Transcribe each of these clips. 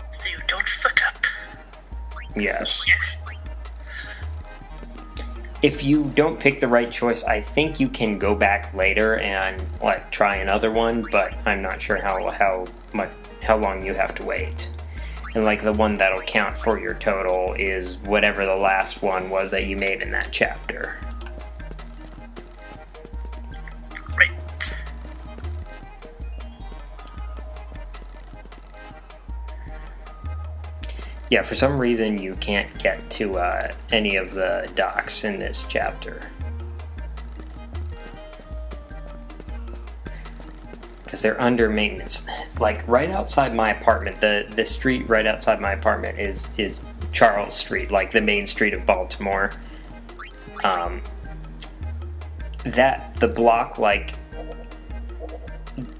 So you don't fuck up. Yes. Yeah. If you don't pick the right choice, I think you can go back later and like try another one, but I'm not sure how long you have to wait. And like the one that'll count for your total is whatever the last one was that you made in that chapter. Right. Yeah, for some reason you can't get to any of the docks in this chapter. Because they're under maintenance. Like, right outside my apartment, the street right outside my apartment is Charles Street, like the main street of Baltimore. The block, like,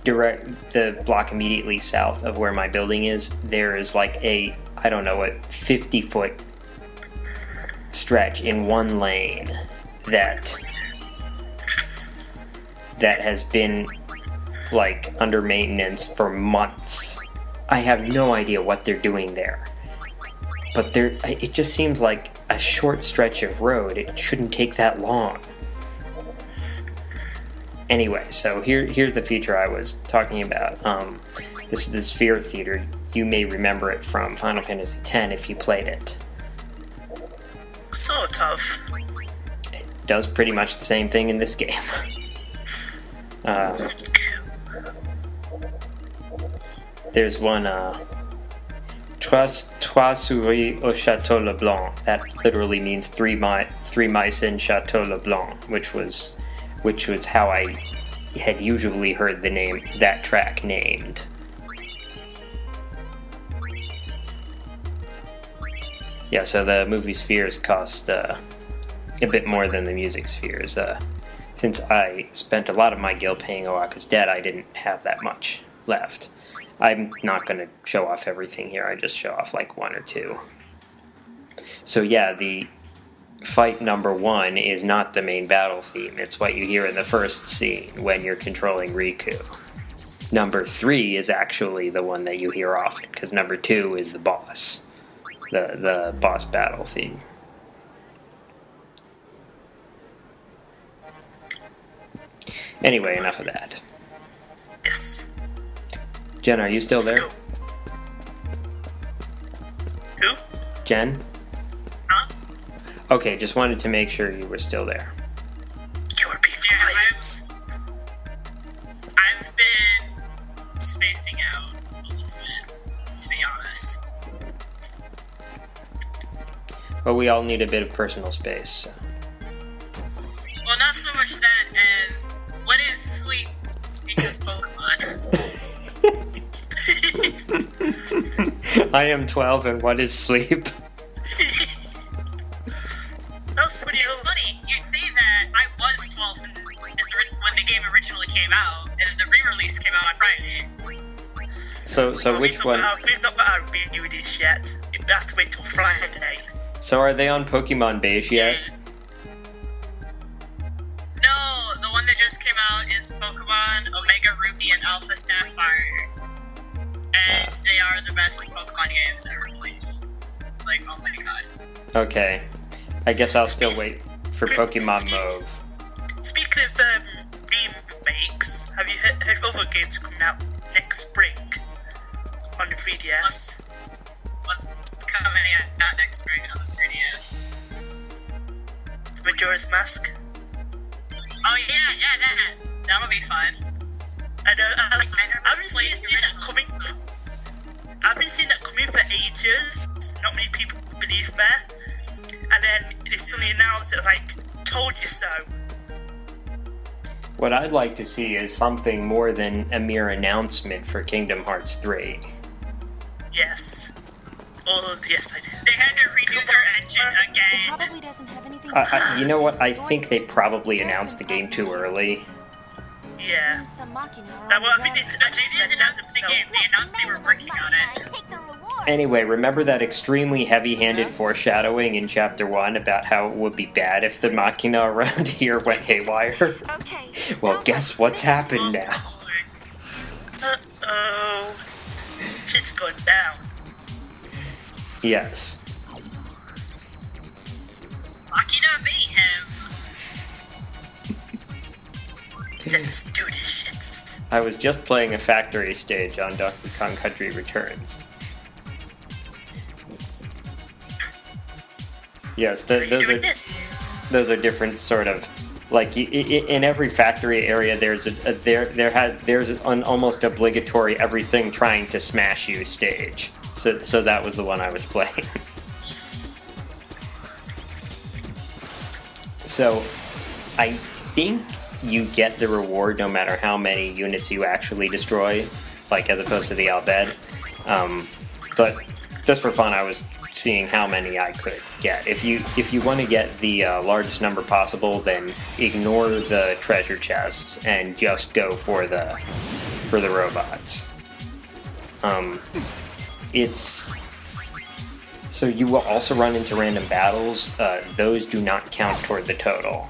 the block immediately south of where my building is, there is like a, I don't know, a 50-foot stretch in one lane that has been like under maintenance for months. I have no idea what they're doing there, but it just seems like a short stretch of road. It shouldn't take that long. Anyway, so here's the feature I was talking about. This is the Sphere Theater. You may remember it from Final Fantasy X if you played it. Sort of. It does pretty much the same thing in this game. There's one, Trois souris au Château Leblanc. That literally means three mice in Château Leblanc, which was how I had usually heard that track named. Yeah, so the movie Spheres cost a bit more than the music Spheres. Since I spent a lot of my gil paying Owaka's debt, I didn't have that much left. I'm not going to show off everything here, I just show off like one or two. So yeah, the fight number 1 is not the main battle theme, it's what you hear in the first scene when you're controlling Riku. Number 3 is actually the one that you hear often, because number 2 is the boss. The boss battle theme. Anyway, enough of that. Yes. Jen, are you still there? Let's go. Who? Jen? Huh? Okay, just wanted to make sure you were still there. You're being quiet. I've been spacing out a little bit, to be honest. But we all need a bit of personal space. So. Well, not so much that as what is sleep because Pokemon. I am 12, and what is sleep? That's pretty It's funny, you say that. I was 12 when the game originally came out, and the re-release came out on Friday. So which one? We've not got our reviews yet. We have to wait till Friday. So are they on Pokemon Beige yet? No, the one that just came out is Pokemon Omega Ruby and Alpha Sapphire. And they are the best Pokemon games ever released. Like, oh my god. Okay. I guess I'll still wait for Pokemon Mauve. Speaking of remakes, have you heard of other games coming out next spring on the 3DS? What's coming out next spring on the 3DS? Majora's Mask. Oh yeah, that'll be fun. I know, I've been seeing that coming. So. I've been seeing that coming for ages. Not many people believe me. And then they suddenly announced it, like, told you so. What I'd like to see is something more than a mere announcement for Kingdom Hearts 3. Yes. Yes, I do. They had to redo their engine again. Probably doesn't have anything. You know what? I think they probably announced the game too early. Yeah. Some Machina are Well, I on mean, the it's ground. actually They said didn't that announce the themselves. game. They announced they were working on it. Take the reward. Anyway, remember that extremely heavy-handed foreshadowing in Chapter 1 about how it would be bad if the Machina around here went haywire? Okay. Well, sounds guess like what's fun. happened now? Uh-oh. Shit's going down. Yes. Machina Mayhem. Let's do this shit. I was just playing a factory stage on Donkey Kong Country Returns. Yes, those are different sort of, like, in every factory area there's there's an almost obligatory everything trying to smash you stage. So that was the one I was playing. So I think you get the reward no matter how many units you actually destroy, like as opposed to the Albed. But just for fun, I was seeing how many I could get. If you want to get the largest number possible, then ignore the treasure chests and just go for the robots. So you will also run into random battles. Those do not count toward the total.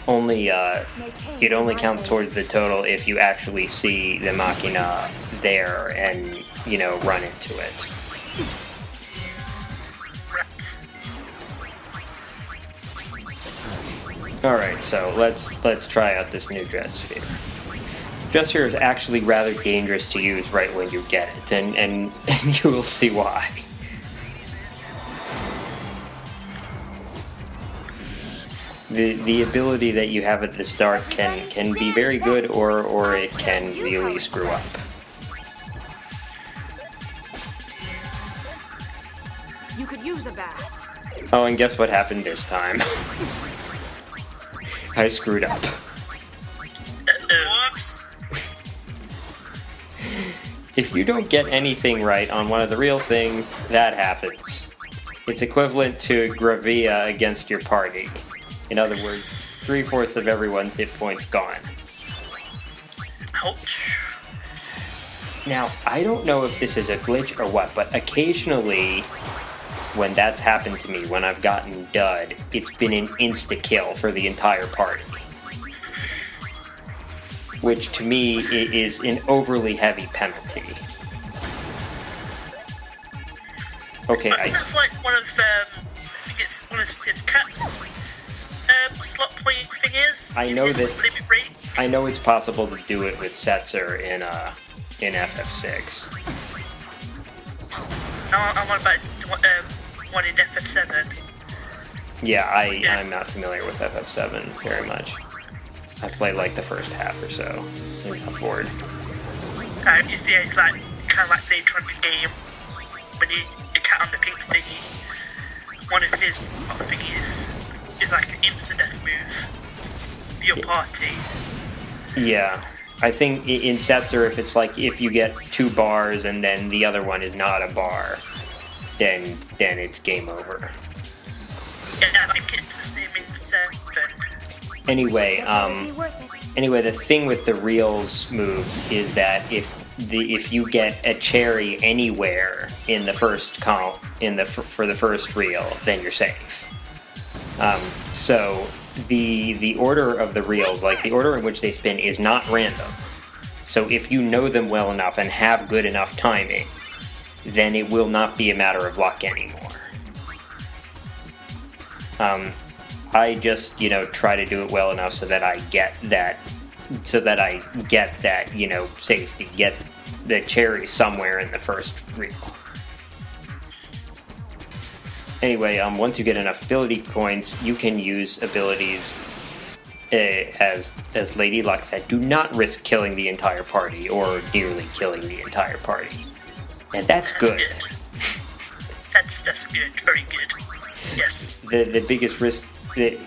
It only counts toward the total if you actually see the Machina there and, you know, run into it. Alright, so let's try out this new Dressphere. Dressphere is actually rather dangerous to use right when you get it, and you will see why. The ability that you have at the start can be very good, or it can really screw up. You could use a bat. Oh, and guess what happened this time? I screwed up. Whoops. If you don't get anything right on one of the real things, that happens. It's equivalent to Gravia against your party. In other words, 3/4 of everyone's hit points gone. Ouch. Now, I don't know if this is a glitch or what, but occasionally, when that's happened to me, when I've gotten dud, it's been an insta-kill for the entire party. Which, to me, is an overly heavy penalty. Okay, I think that's like one of, I think it's one of Civ Cat's slot point thingies. I know that. Limit break. I know it's possible to do it with Setzer in FF6. No, I'm on about one in FF7. Yeah, I'm not familiar with FF7 very much. I played like the first half or so. I'm not bored. You see, it's like kind of like later on in the game when you cat on the pink thingy. One of his thingies is like an instant death move for your party. Yeah, I think in Setzer, if it's like if you get 2 bars and then the other one is not a bar, then it's game over. Yeah, I think it's the same in 7. Anyway, the thing with the reels moves is that if you get a cherry anywhere in the first for the first reel, then you're safe. So the order of the reels, like the order in which they spin, is not random. So if you know them well enough and have good enough timing, then it will not be a matter of luck anymore. I just, try to do it well enough so that I get that, safety, get the cherry somewhere in the first reel. Anyway, once you get enough ability points, you can use abilities as Lady Luck that do not risk killing the entire party or nearly killing the entire party. And that's good. That's good, very good. Yes. The biggest risk, the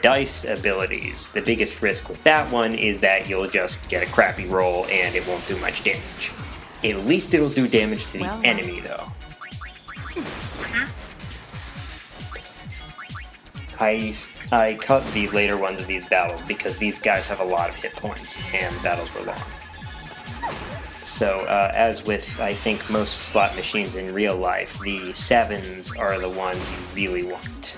dice abilities, the biggest risk with that one is that you'll just get a crappy roll and it won't do much damage. At least it'll do damage to the enemy, though. I cut these later ones of these battles because these guys have a lot of hit points and battles were long. So, as with, I think, most slot machines in real life, the 7s are the ones you really want.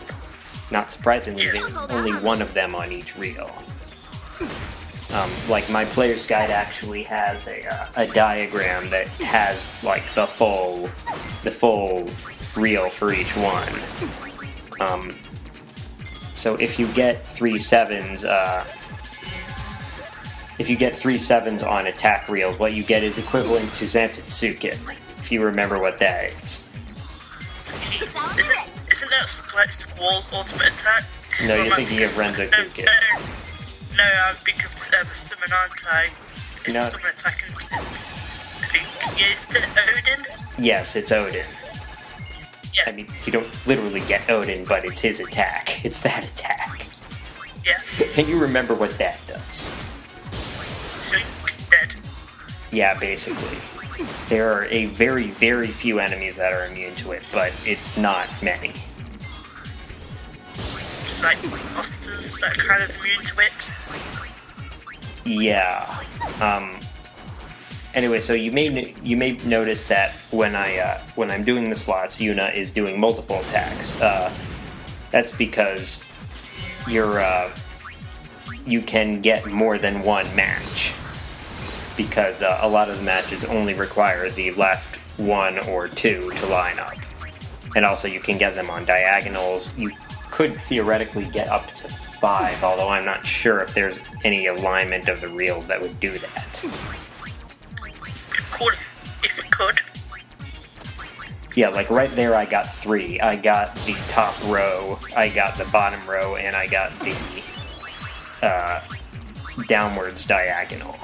Not surprisingly, there's only one of them on each reel. Like my player's guide actually has a diagram that has like the full reel for each one. So if you get 3 7s, on attack reels, what you get is equivalent to Zantetsuken, if you remember what that is. Isn't that like Squall's ultimate attack? No, you're thinking of Renzokuken. No, I'm thinking of Sumonantai. It's No. just summon attack intent. I think. Yeah, is it Odin? Yes, it's Odin. Yes. I mean, you don't literally get Odin, but it's his attack. It's that attack. Yes. And you remember what that does. So dead. Yeah, basically. There are a very, very few enemies that are immune to it, but it's not many. It's like monsters that are kind of immune to it. Yeah. Anyway, so you may notice that when I'm doing the slots, Yuna is doing multiple attacks. That's because you can get more than one match, because a lot of the matches only require the left 1 or 2 to line up, and also you can get them on diagonals. You could theoretically get up to 5, although I'm not sure if there's any alignment of the reels that would do that. It could, if it could. Yeah, like right there I got 3. I got the top row, I got the bottom row, and I got the downwards diagonal.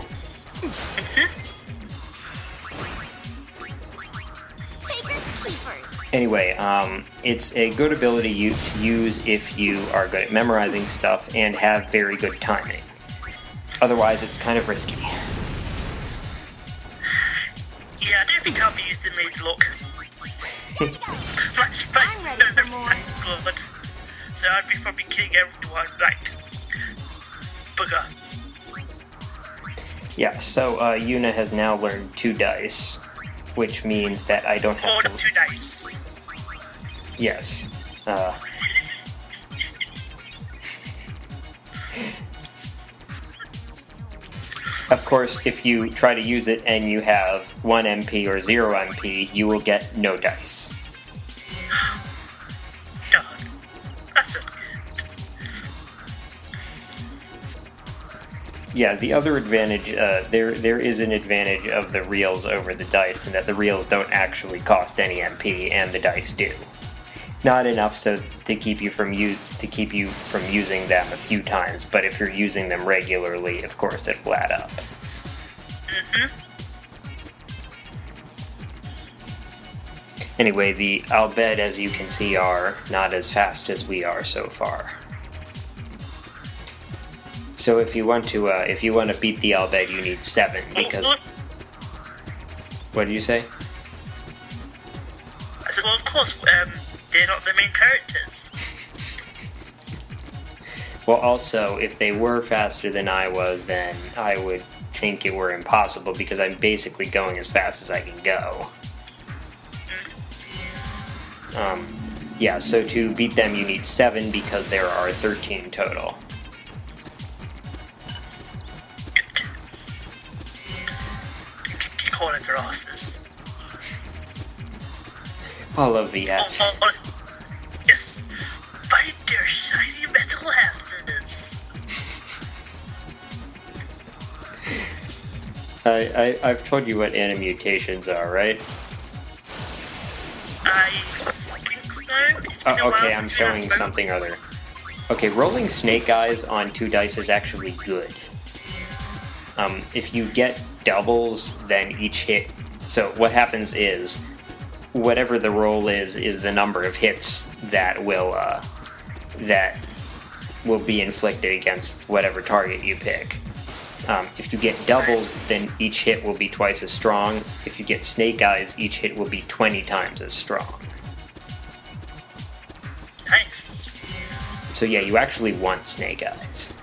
Anyway, it's a good ability to use if you are good at memorizing stuff and have very good timing. Otherwise, it's kind of risky. Yeah, I don't think I'll be used in Lazy Look. I'm ready for more. Good. So I'd be probably killing everyone, like, bugger. Yeah, so Yuna has now learned 2 dice, which means that I don't have More to... than 2 dice. Yes. Of course, if you try to use it and you have 1 MP or 0 MP, you will get no dice. God, that's so good. Yeah, the other advantage, there is an advantage of the reels over the dice, in that the reels don't actually cost any MP, and the dice do. Not enough so to keep you from using them a few times, but if you're using them regularly, of course it will add up. Anyway, the Albed, as you can see, are not as fast as we are so far. So if you want to beat the Albed, you need 7, because... What did you say? I said, well, of course, they're not the main characters. Well, also, if they were faster than I was, then I would think it were impossible, because I'm basically going as fast as I can go. Yeah, so to beat them you need 7, because there are 13 total. Good. Kick all of their asses. All of the S. Yes. Bite their shiny metal asses. I've told you what animutations are, right? I think so. It's been a while Okay, I'm since we last showing spoke. something other. Okay, rolling snake eyes on 2 dice is actually good. If you get doubles, then each hit... So what happens is, whatever the roll is the number of hits that will be inflicted against whatever target you pick. If you get doubles, then each hit will be twice as strong. If you get snake eyes, each hit will be 20 times as strong. Nice. So yeah, you actually want snake eyes.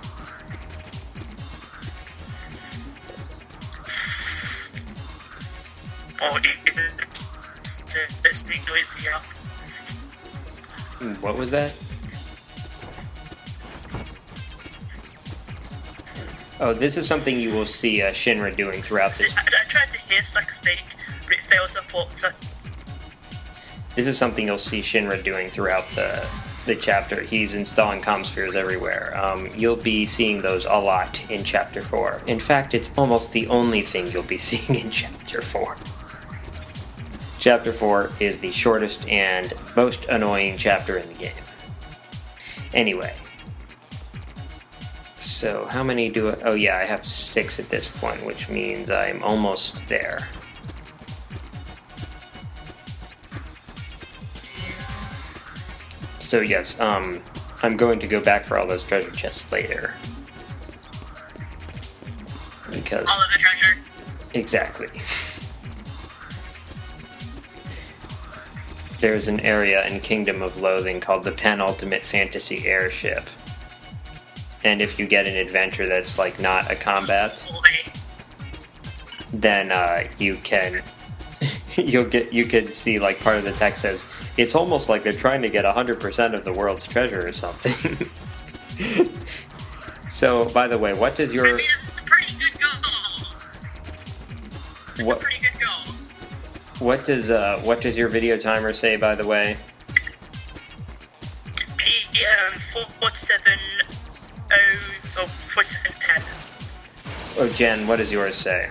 Oh, it's the noisy up. What was that? Oh, this is something you will see Shinra doing throughout this. I tried to hiss like a snake, but it fails support, so... This is something you'll see Shinra doing throughout the chapter. He's installing Comspheres everywhere. You'll be seeing those a lot in Chapter 4. In fact, it's almost the only thing you'll be seeing in Chapter 4. Chapter 4 is the shortest and most annoying chapter in the game. Anyway. So, how many do I... Oh yeah, I have 6 at this point, which means I'm almost there. So yes, I'm going to go back for all those treasure chests later. Because... All of the treasure? Exactly. There's an area in Kingdom of Loathing called the Penultimate Fantasy Airship. And if you get an adventure that's like not a combat, then you can you could see like part of the text says it's almost like they're trying to get 100% of the world's treasure or something. So, by the way, what does your... I mean, it's a pretty good goal. It's a pretty good goal. What does your video timer say, by the way? 47:10. Oh, Jen, what does yours say?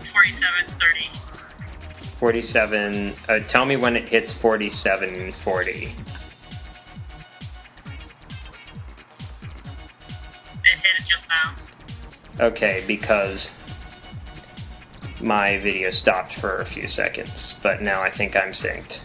47:30. 47. Tell me when it hits 47:40. It hit it just now. Okay, because my video stopped for a few seconds, but now I think I'm synced.